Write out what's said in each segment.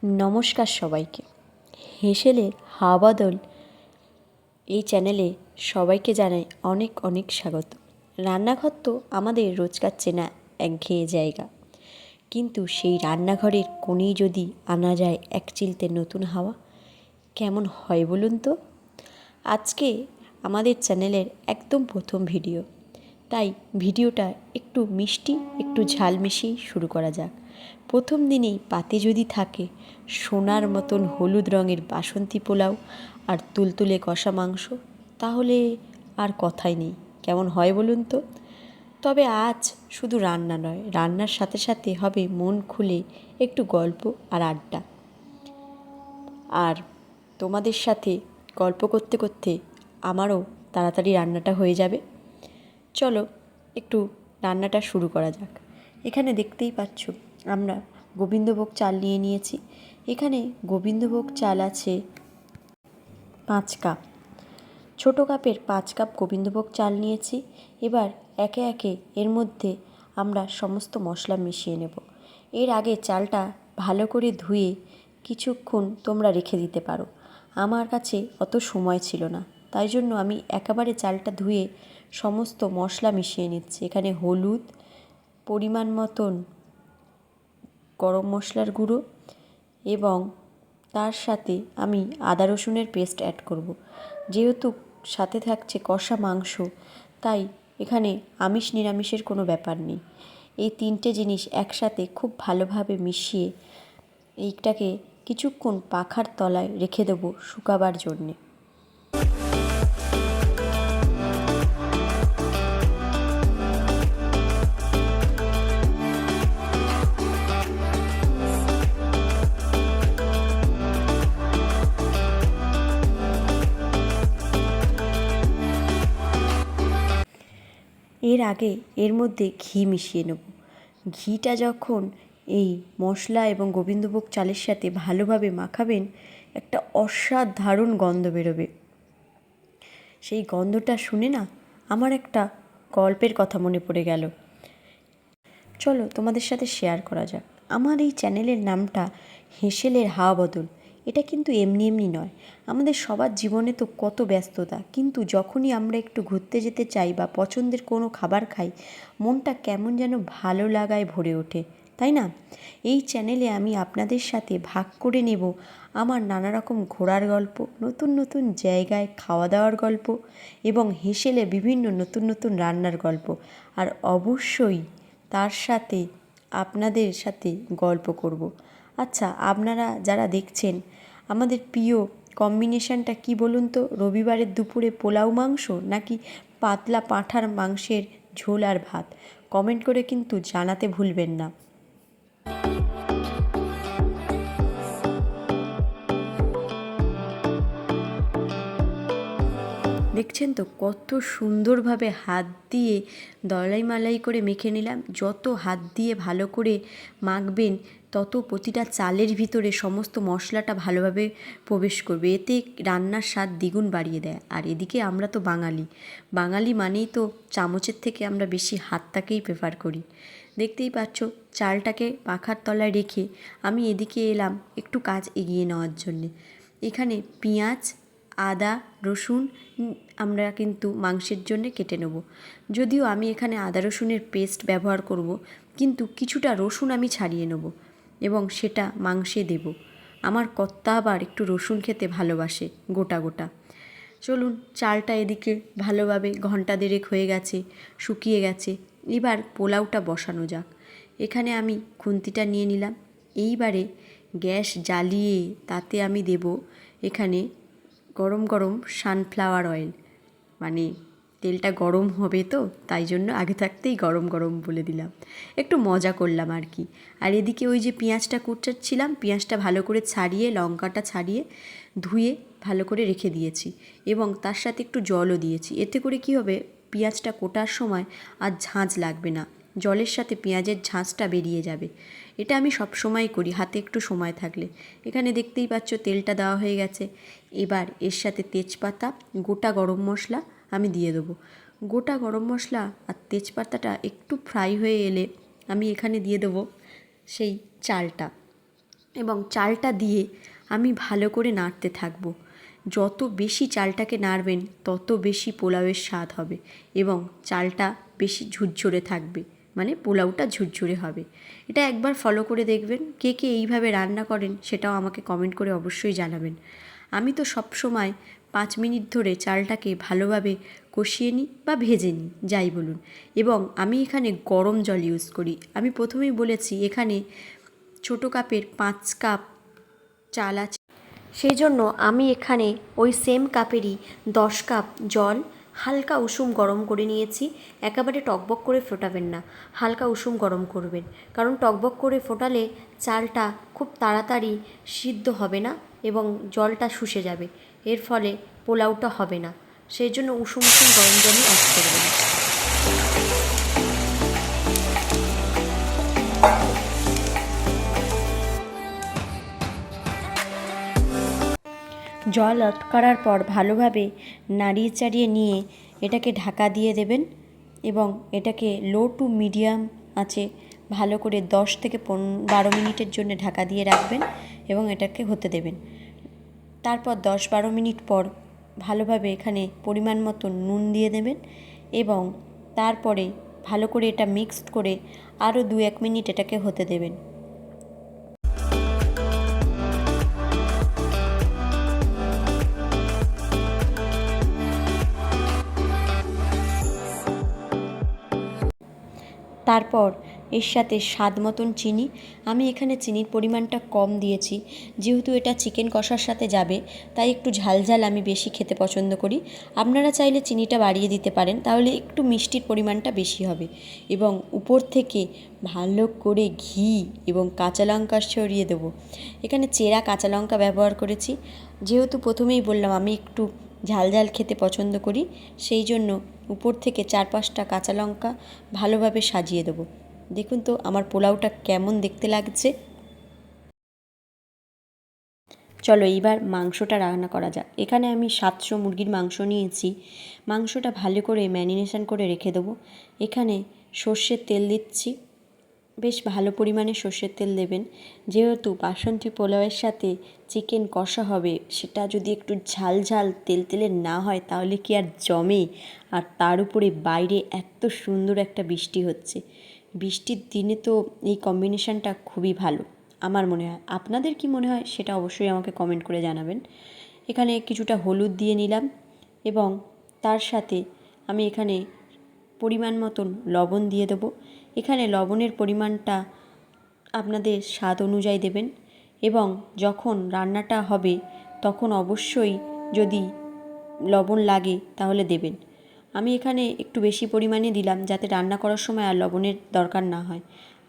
নমস্কার সবাইকে। হেসেলের হাওয়া বদল এই চ্যানেলে সবাইকে জানাই অনেক অনেক স্বাগত। রান্নাঘর তো আমাদের রোজকার চেনা একঘেয়ে জায়গা, কিন্তু সেই রান্নাঘরের কোণেই যদি আনা যায় এক চিলতে নতুন হাওয়া, কেমন হয় বলুন তো। আজকে আমাদের চ্যানেলের একদম প্রথম ভিডিও, তাই ভিডিওটা একটু মিষ্টি একটু ঝাল মিশিয়ে শুরু করা যাক। প্রথম দিনেই পাতে যদি থাকে সোনার মতন হলুদ রঙের বাসন্তী পোলাও আর তুলতুলে কষা মাংস, তাহলে আর কথাই নেই, কেমন হয় বলুন তো। তবে আজ শুধু রান্না নয়, রান্নার সাথে সাথে হবে মন খুলে একটু গল্প আর আড্ডা। আর তোমাদের সাথে গল্প করতে করতে আমারও তাড়াতাড়ি রান্নাটা হয়ে যাবে। চলো একটু রান্নাটা শুরু করা যাক। এখানে দেখতেই পাচ্ছ আমরা গোবিন্দভোগ চাল নিয়ে নিয়েছি। এখানে গোবিন্দভোগ চাল আছে 5 কাপ। ছোটো কাপের 5 কাপ গোবিন্দভোগ চাল নিয়েছি। এবার একে একে এর মধ্যে আমরা সমস্ত মশলা মিশিয়ে নেব। এর আগে চালটা ভালো করে ধুয়ে কিছুক্ষণ তোমরা রেখে দিতে পারো। আমার কাছে অত সময় ছিল না, তাই জন্য আমি একেবারে চালটা ধুয়ে সমস্ত মশলা মিশিয়ে নিচ্ছি। এখানে হলুদ, পরিমাণ মতন গরম মশলার গুঁড়ো এবং তার সাথে আমি আদা রসুনের পেস্ট অ্যাড করব। যেহেতু সাথে থাকছে কষা মাংস, তাই এখানে আমিষ নিরামিষের কোনো ব্যাপার নেই। এই 3টে জিনিস একসাথে খুব ভালোভাবে মিশিয়ে এইটাকে কিছুক্ষণ পাখার তলায় রেখে দেবো শুকাবার জন্যে। এর আগে এর মধ্যে ঘি মিশিয়ে নেব। ঘিটা যখন এই মশলা এবং গোবিন্দভোগ চালের সাথে ভালোভাবে মাখাবেন, একটা অসাধারণ গন্ধ বেরোবে। সেই গন্ধটা শুনে না আমার একটা গল্পের কথা মনে পড়ে গেল। চলো তোমাদের সাথে শেয়ার করা যাক। আমার এই চ্যানেলের নামটা হেসেলের হাওয়া বদল। এটা কিন্তু এমনি এমনি নয়। আমাদের সবার জীবনে তো কত ব্যস্ততা, কিন্তু যখনই আমরা একটু ঘুরতে যেতে চাই বা পছন্দের কোনো খাবার খাই, মনটা কেমন যেন ভালো লাগায় ভরে ওঠে, তাই না? এই চ্যানেলে আমি আপনাদের সাথে ভাগ করে নেব আমার নানা রকম ঘোরার গল্প, নতুন নতুন জায়গায় খাওয়া দাওয়ার গল্প এবং হেসেলে বিভিন্ন নতুন নতুন রান্নার গল্প। আর অবশ্যই তার সাথে আপনাদের সাথে গল্প করব। আচ্ছা, আপনারা যারা দেখছেন, আমাদের প্রিয় কম্বিনেশানটা কি বলুন তো? রবিবারের দুপুরে পোলাও মাংস নাকি পাতলা পাঁঠার মাংসের ঝোল আর ভাত? কমেন্ট করে কিন্তু জানাতে ভুলবেন না। দেখছেন তো কত সুন্দরভাবে হাত দিয়ে দলাই মালাই করে মেখে নিলাম। যত হাত দিয়ে ভালো করে মাখবেন, তত প্রতিটা চালের ভিতরে সমস্ত মশলাটা ভালোভাবে প্রবেশ করবে। এতে রান্নার স্বাদ দ্বিগুণ বাড়িয়ে দেয়। আর এদিকে আমরা তো বাঙালি মানেই তো চামচের থেকে আমরা বেশি হাতটাকেই প্রেফার করি। দেখতেই পাচ্ছ চালটাকে পাখার তলায় রেখে আমি এদিকে এলাম একটু কাজ এগিয়ে নেওয়ার জন্যে। এখানে পেঁয়াজ, আদা, রসুন আমরা কিন্তু মাংসের জন্য কেটে নেব। যদিও আমি এখানে আদা রসুনের পেস্ট ব্যবহার করব, কিন্তু কিছুটা রসুন আমি ছাড়িয়ে নেব এবং সেটা মাংসে দেব। আমার কর্তা আবার একটু রসুন খেতে ভালোবাসে গোটা গোটা। চলুন, চালটা এদিকে ভালোভাবে ঘন্টা দেড়েক হয়ে গেছে, শুকিয়ে গেছে। এবার পোলাওটা বসানো যাক। এখানে আমি খুন্তিটা নিয়ে নিলাম। এইবারে গ্যাস জ্বালিয়ে তাতে আমি দেব এখানে গরম গরম সানফ্লাওয়ার অয়েল। মানে তেলটা গরম হবে তো, তাই জন্য আগে থাকতেই গরম গরম বলে দিলাম, একটু মজা করলাম আর কি। আর এদিকে ওই যে পেঁয়াজটা কুচাচ্ছিলাম, পেঁয়াজটা ভালো করে ছাড়িয়ে, লঙ্কাটা ছাড়িয়ে ধুয়ে ভালো করে রেখে দিয়েছি এবং তার সাথে একটু জলও দিয়েছি। এতে করে কী হবে, পেঁয়াজটা কোটার সময় আর ঝাঁঝ লাগবে না, জলের সাথে পেঁয়াজের ঝাঁঝটা বেরিয়ে যাবে। এটা আমি সব সময় করি হাতে একটু সময় থাকলে। এখানে দেখতেই পাচ্ছ তেলটা দেওয়া হয়ে গেছে। এবার এর সাথে তেজপাতা, গোটা গরম মশলা আমি দিয়ে দেবো। গোটা গরম মশলা আর তেজপাতাটা একটু ফ্রাই হয়ে এলে আমি এখানে দিয়ে দেবো সেই চালটা। এবং চালটা দিয়ে আমি ভালো করে নাড়তে থাকবো। যত বেশি চালটাকে নাড়বেন তত বেশি পোলাওয়ের স্বাদ হবে এবং চালটা বেশি ঝুরঝুরে থাকবে, মানে পোলাওটা ঝুরঝুরে হবে। এটা একবার ফলো করে দেখবেন। কে কে এইভাবে রান্না করেন সেটাও আমাকে কমেন্ট করে অবশ্যই জানাবেন। আমি তো সবসময় 5 মিনিট ধরে চালটাকে ভালোভাবে কষিয়ে নিই বা ভেজে নিই, যাই বলুন। এবং আমি এখানে গরম জল ইউজ করি। আমি প্রথমেই বলেছি এখানে ছোটো কাপের 5 কাপ চাল আছে, সেই জন্য আমি এখানে ওই সেম কাপেরই 10 কাপ জল হালকা উষুম গরম করে নিয়েছি। একেবারে টকবক করে ফোটাবেন না, হালকা উষুম গরম করবেন, কারণ টকবক করে ফোটালে চালটা খুব তাড়াতাড়ি সিদ্ধ হবে না এবং জলটা শুষে যাবে, এর ফলে পোলাওটা হবে না। সেই জন্য উষুম উষুম গরম জলই অ্যাড করবেন। জল অ্যাড করার পর ভালোভাবে নাড়িয়ে চাড়িয়ে নিয়ে এটাকে ঢাকা দিয়ে দেবেন এবং এটাকে লো টু মিডিয়াম আঁচে ভালো করে 10 থেকে 12 মিনিটের জন্য ঢাকা দিয়ে রাখবেন এবং এটাকে হতে দেবেন। তারপর 10-12 মিনিট পর ভালোভাবে এখানে পরিমাণ মতো নুন দিয়ে দেবেন এবং তারপরে ভালো করে এটা মিক্সড করে আরও 2-1 মিনিট এটাকে হতে দেবেন। তারপর এর সাথে স্বাদ মতন চিনি। আমি এখানে চিনির পরিমাণটা কম দিয়েছি, যেহেতু এটা চিকেন কষার সাথে যাবে তাই একটু ঝালঝাল আমি বেশি খেতে পছন্দ করি। আপনারা চাইলে চিনিটা বাড়িয়ে দিতে পারেন, তাহলে একটু মিষ্টির পরিমাণটা বেশি হবে। এবং উপর থেকে ভালো করে ঘি এবং কাঁচা লঙ্কা ছড়িয়ে দেবো। এখানে চেরা কাঁচা লঙ্কা ব্যবহার করেছি, যেহেতু প্রথমেই বললাম আমি একটু ঝালঝাল খেতে পছন্দ করি, সেই জন্য উপর থেকে 4-5টা কাঁচা লঙ্কা ভালোভাবে সাজিয়ে দেবো। দেখুন তো আমার পোলাওটা কেমন দেখতে লাগছে। চলো এইবার মাংসটা রান্না করা যাক। এখানে আমি 700 মুরগির মাংস নিয়েছি। মাংসটা ভালো করে ম্যারিনেশন করে রেখে দেবো। এখানে সর্ষের তেল দিচ্ছি, বেশ ভালো পরিমাণে সর্ষের তেল দেবেন, যেহেতু বাসন্তী পোলাওয়ের সাথে চিকেন কষা হবে। সেটা যদি একটু ঝাল ঝাল তেল তেলের না হয় তাহলে কি আর জমে। আর তার উপরে বাইরে এত সুন্দর একটা বৃষ্টি হচ্ছে, বৃষ্টির দিনে তো এই কম্বিনেশনটা খুবই ভালো আমার মনে হয়। আপনাদের কি মনে হয় সেটা অবশ্যই আমাকে কমেন্ট করে জানাবেন। এখানে কিছুটা হলুদ দিয়ে নিলাম এবং তার সাথে আমি এখানে পরিমাণ মতন লবণ দিয়ে দেবো। এখানে লবণের পরিমাণটা আপনাদের স্বাদ অনুযায়ী দেবেন এবং যখন রান্নাটা হবে তখন অবশ্যই যদি লবণ লাগে তাহলে দেবেন। আমি এখানে একটু বেশি পরিমাণে দিলাম যাতে রান্না করার সময় আর লবণের দরকার না হয়।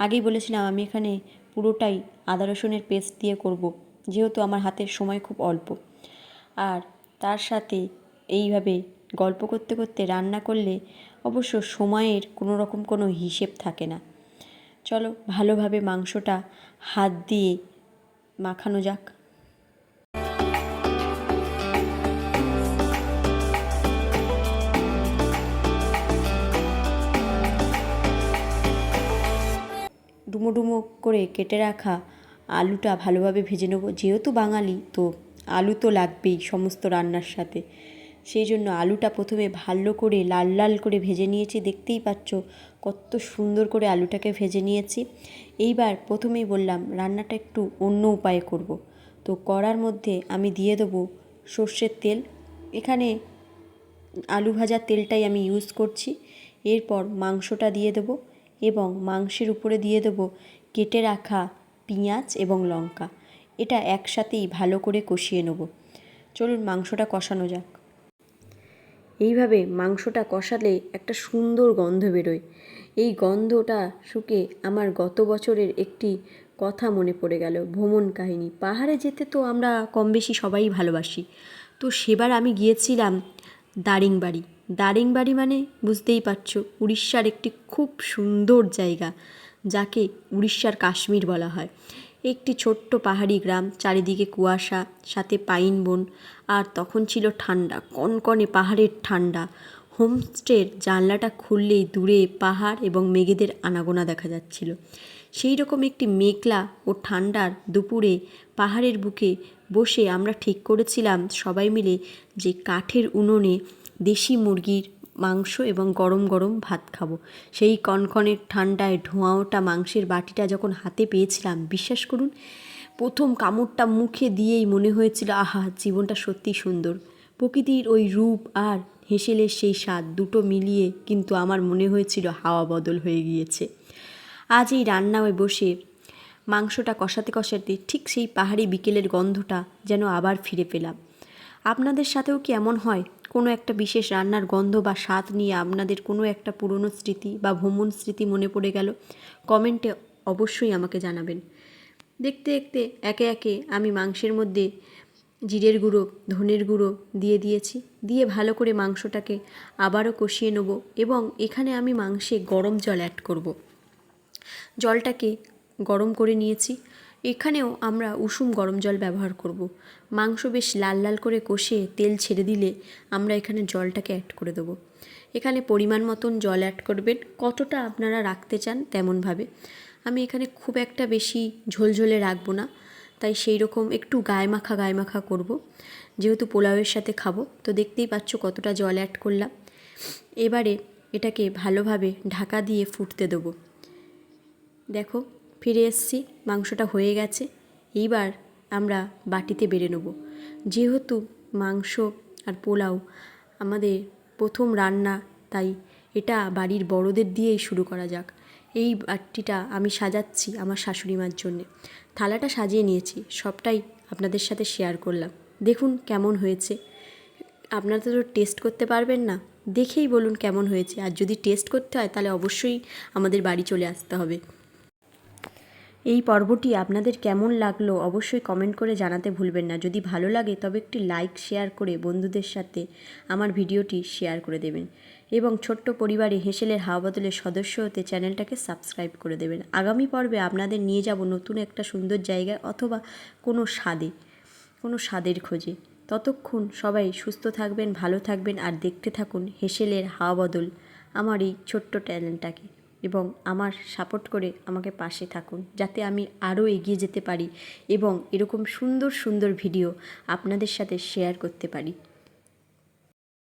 আগেই বলেছিলাম আমি এখানে পুরোটাই আদা রসুনের পেস্ট দিয়ে করব, যেহেতু আমার হাতের সময় খুব অল্প। আর তার সাথে এইভাবে গল্প করতে করতে রান্না করলে অবশ্য সময়ের কোনো রকম কোনো হিসেব থাকে না। চলো ভালোভাবে মাংসটা হাত দিয়ে মাখানো যাক। ডুমো ডুমো করে কেটে রাখা আলুটা ভালোভাবে ভেজে নেব। যেহেতু বাঙালি তো আলু তো লাগবেই সমস্ত রান্নার সাথে, সেই জন্য আলুটা প্রথমে ভালো করে লাল লাল করে ভেজে নিয়েছি। দেখতেই পাচ্ছ কত সুন্দর করে আলুটাকে ভেজে নিয়েছি। এইবার প্রথমেই বললাম রান্নাটা একটু অন্য উপায়ে করব, তো কড়ার মধ্যে আমি দিয়ে দেবো সর্ষের তেল। এখানে আলু ভাজার তেলটাই আমি ইউজ করছি। এরপর মাংসটা দিয়ে দেবো এবং মাংসের উপরে দিয়ে দেবো কেটে রাখা পেঁয়াজ এবং লঙ্কা। এটা একসাথেই ভালো করে কষিয়ে নেব। চলুন মাংসটা কষানো যাক। এইভাবে মাংসটা কষালে একটা সুন্দর গন্ধ বেরোয়। এই গন্ধটা শুকে আমার গত বছরের একটি কথা মনে পড়ে গেল, ভ্রমণ কাহিনী। পাহাড়ে যেতে তো আমরা কম বেশি সবাই ভালোবাসি, তো সেবার আমি গিয়েছিলাম দারিংবাড়ি। দারিংবাড়ি মানে বুঝতেই পারছো উড়িষ্যার একটি খুব সুন্দর জায়গা, যাকে উড়িষ্যার কাশ্মীর বলা হয়। একটি ছোট্ট পাহাড়ি গ্রাম, চারিদিকে কুয়াশা, সাথে পাইন বন, আর তখন ছিল ঠান্ডা, কনকনে পাহাড়ের ঠান্ডা। হোমস্টের জানলাটা খুললেই দূরে পাহাড় এবং মেঘেদের আনাগোনা দেখা যাচ্ছিল। সেই রকম একটি মেঘলা ও ঠান্ডার দুপুরে পাহাড়ের বুকে বসে আমরা ঠিক করেছিলাম সবাই মিলে যে কাঠের উনুনে দেশি মুরগির মাংস এবং গরম গরম ভাত খাবো। সেই কনকনের ঠান্ডায় ধোঁয়া ওঠা মাংসের বাটিটা যখন হাতে পেয়েছিলাম, বিশ্বাস করুন প্রথম কামড়টা মুখে দিয়েই মনে হয়েছিল আহা, জীবনটা সত্যি সুন্দর। প্রকৃতির ওই রূপ আর হেসেলের সেই স্বাদ দুটো মিলিয়ে কিন্তু আমার মনে হয়েছিল হাওয়া বদল হয়ে গিয়েছে। আজ এই রান্নায় বসে মাংসটা কষাতে কষাতে ঠিক সেই পাহাড়ি বিকেলের গন্ধটা যেন আবার ফিরে পেলাম। আপনাদের সাথেও কি এমন হয়? কোনো একটা বিশেষ রান্নার গন্ধ বা স্বাদ নিয়ে আপনাদের কোনো একটা পুরনো স্মৃতি বা ভ্রমণ স্মৃতি মনে পড়ে গেল? কমেন্টে অবশ্যই আমাকে জানাবেন। দেখতে দেখতে একে একে আমি মাংসের মধ্যে জিরের গুঁড়ো, ধনের গুঁড়ো দিয়ে দিয়েছি। দিয়ে ভালো করে মাংসটাকে আবারও কষিয়ে নেব এবং এখানে আমি মাংসে গরম জল অ্যাড করব। জলটাকে গরম করে নিয়েছি। এখানেও আমরা উষুম গরম জল ব্যবহার করব। মাংস বেশ লাল লাল করে কষে তেল ছেড়ে দিলে আমরা এখানে জলটাকে অ্যাড করে দেবো। এখানে পরিমাণ মতন জল অ্যাড করবেন, কতটা আপনারা রাখতে চান তেমনভাবে। আমি এখানে খুব একটা বেশি ঝোলঝোলে রাখবো না, তাই সেই রকম একটু গায়ে মাখা করব, যেহেতু পোলাওয়ের সাথে খাবো। তো দেখতেই পাচ্ছ কতটা জল অ্যাড করলাম। এবারে এটাকে ভালোভাবে ঢাকা দিয়ে ফুটতে দেবো। দেখো ফিরে এসছি, মাংসটা হয়ে গেছে। এইবার আমরা বাটিতে বেড়ে নেব। যেহেতু মাংস আর পোলাও আমাদের প্রথম রান্না, তাই এটা বাড়ির বড়দের দিয়েই শুরু করা যাক। এই বাটিটা আমি সাজাচ্ছি আমার শাশুড়ি মার জন্যে। থালাটা সাজিয়ে নিয়েছি, সবটাই আপনাদের সাথে শেয়ার করলাম। দেখুন কেমন হয়েছে। আপনারা তো টেস্ট করতে পারবেন না, দেখেই বলুন কেমন হয়েছে। আর যদি টেস্ট করতে হয় তাহলে অবশ্যই আমাদের বাড়ি চলে আসতে হবে। এই পর্বটি আপনাদের কেমন লাগলো অবশ্যই কমেন্ট করে জানাতে ভুলবেন না। যদি ভালো লাগে তবে একটি লাইক শেয়ার করে বন্ধুদের সাথে আমার ভিডিওটি শেয়ার করে দেবেন এবং ছোট্ট পরিবারে হেসেলের হাওয়া বদলের সদস্য হতে চ্যানেলটাকে সাবস্ক্রাইব করে দেবেন। আগামী পর্বে আপনাদের নিয়ে যাব নতুন একটা সুন্দর জায়গায় অথবা কোনো স্বাদের খোঁজে। ততক্ষণ সবাই সুস্থ থাকবেন, ভালো থাকবেন আর দেখতে থাকুন হেসেলের হাওয়া বদল আমার এই ছোট্ট চ্যানেলটাকে এবং আমার সাপোর্ট করে আমাকে পাশে থাকুন, যাতে আমি আরও এগিয়ে যেতে পারি এবং এরকম সুন্দর সুন্দর ভিডিও আপনাদের সাথে শেয়ার করতে পারি।